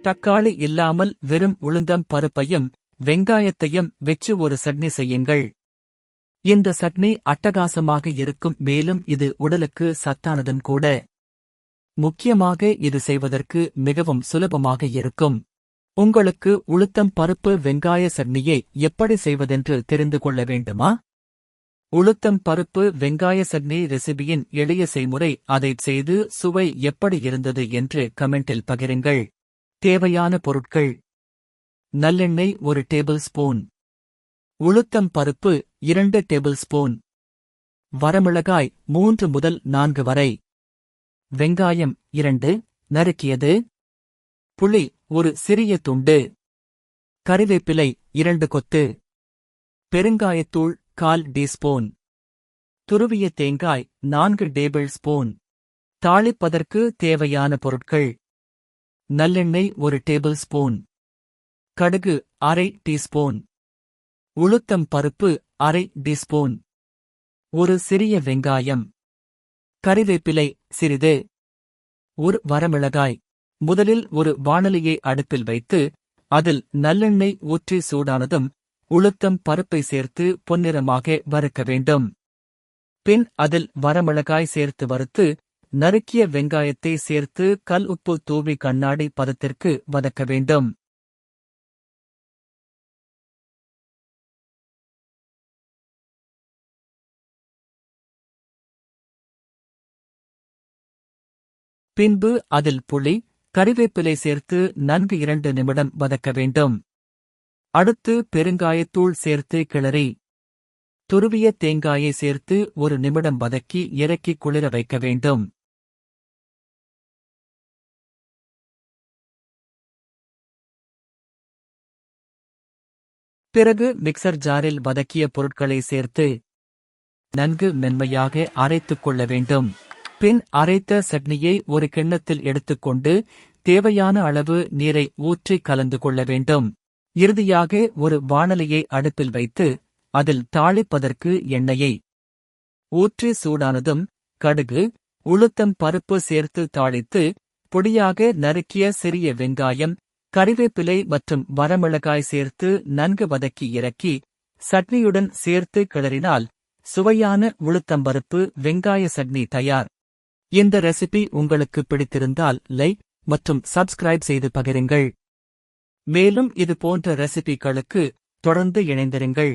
தக்காளி இல்லாமல் வெறும் உளுந்தம் பருப்பையும் வெங்காயத்தையும் வெச்சு ஒரு சட்னி செய்யுங்கள். இந்த சட்னி அட்டகாசமாக இருக்கும், மேலும் இது உடலுக்கு சத்தானதும் கூட. முக்கியமாக இது செய்வதற்கு மிகவும் சுலபமாக இருக்கும். உங்களுக்கு உளுத்தம் பருப்பு வெங்காய சட்னியை எப்படி செய்வதென்று தெரிந்து கொள்ள வேண்டுமா? உளுத்தம் பருப்பு வெங்காய சட்னி ரெசிபியின் எளிய செய்முறை, அதைச் செய்து சுவை எப்படி இருந்தது என்று கமெண்டில் பகிருங்கள். தேவையான பொருட்கள்: நல்லெண்ணெய் 1 டேபிள் ஸ்பூன், உளுத்தம் பருப்பு 2 டேபிள் ஸ்பூன், வரமிளகாய் 3 முதல் 4 வரை, வெங்காயம் 2 நறுக்கியது, புளி 1 சிறிய துண்டு, கறிவேப்பிலை 2 கொத்து, பெருங்காயத்தூள் 1/4 டீஸ்பூன், துருவிய தேங்காய் 4 டேபிள் ஸ்பூன். தாளிப்பதற்கு தேவையான பொருட்கள்: நல்லெண்ணெய் 1 டேபிள் ஸ்பூன், கடுகு அரை டீஸ்பூன், உளுத்தம் பருப்பு அரை டீஸ்பூன், 1 சிறிய வெங்காயம், கறிவேப்பிலை சிறிது, 1 வரமிளகாய். முதலில் ஒரு வாணலியை அடுப்பில் வைத்து அதில் நல்லெண்ணெய் ஊற்றி சூடானதும் உளுத்தம் பருப்பை சேர்த்து பொன்னிறமாக வறுக்க வேண்டும். பின் அதில் வரமிளகாய் சேர்த்து வறுத்து நறுக்கிய வெங்காயத்தை சேர்த்து கல் உப்பு தூவி கண்ணாடி பதத்திற்கு வதக்க வேண்டும். பின்பு அதில் புளி, கறிவேப்பிலை சேர்த்து நன்கு 2 நிமிடம் வதக்க வேண்டும். அடுத்து பெருங்காயத்தூள் சேர்த்து கிளறி துருவிய தேங்காயை சேர்த்து 1 நிமிடம் வதக்கி இறக்கி குளிர வைக்க வேண்டும். பிறகு மிக்சர் ஜாரில் வதக்கிய பொருட்களை சேர்த்து நன்கு மென்மையாக அரைத்துக் கொள்ள வேண்டும். பின் அரைத்த சட்னியை ஒரு கிண்ணத்தில் எடுத்துக்கொண்டு தேவையான அளவு நீரை ஊற்றி கலந்து கொள்ள வேண்டும். இறுதியாக ஒரு வாணலியை அடுப்பில் வைத்து அதில் தாளிப்பதற்கு எண்ணெயை ஊற்றி சூடானதும் கடுகு, உளுத்தம் பருப்பு சேர்த்து தாளித்து பொடியாக நறுக்கிய சிறிய வெங்காயம், கறிவேப்பிலை மற்றும் வரமிளகாய் சேர்த்து நன்கு வதக்கி இறக்கி சட்னியுடன் சேர்த்து கிளறினால் சுவையான உளுத்தம்பருப்பு வெங்காய சட்னி தயார். இந்த ரெசிபி உங்களுக்கு பிடித்திருந்தால் லைக் மற்றும் சப்ஸ்கிரைப் செய்து பகிருங்கள். மேலும் இது போன்ற ரெசிபிகளுக்கு தொடர்ந்து இணைந்திருங்கள்.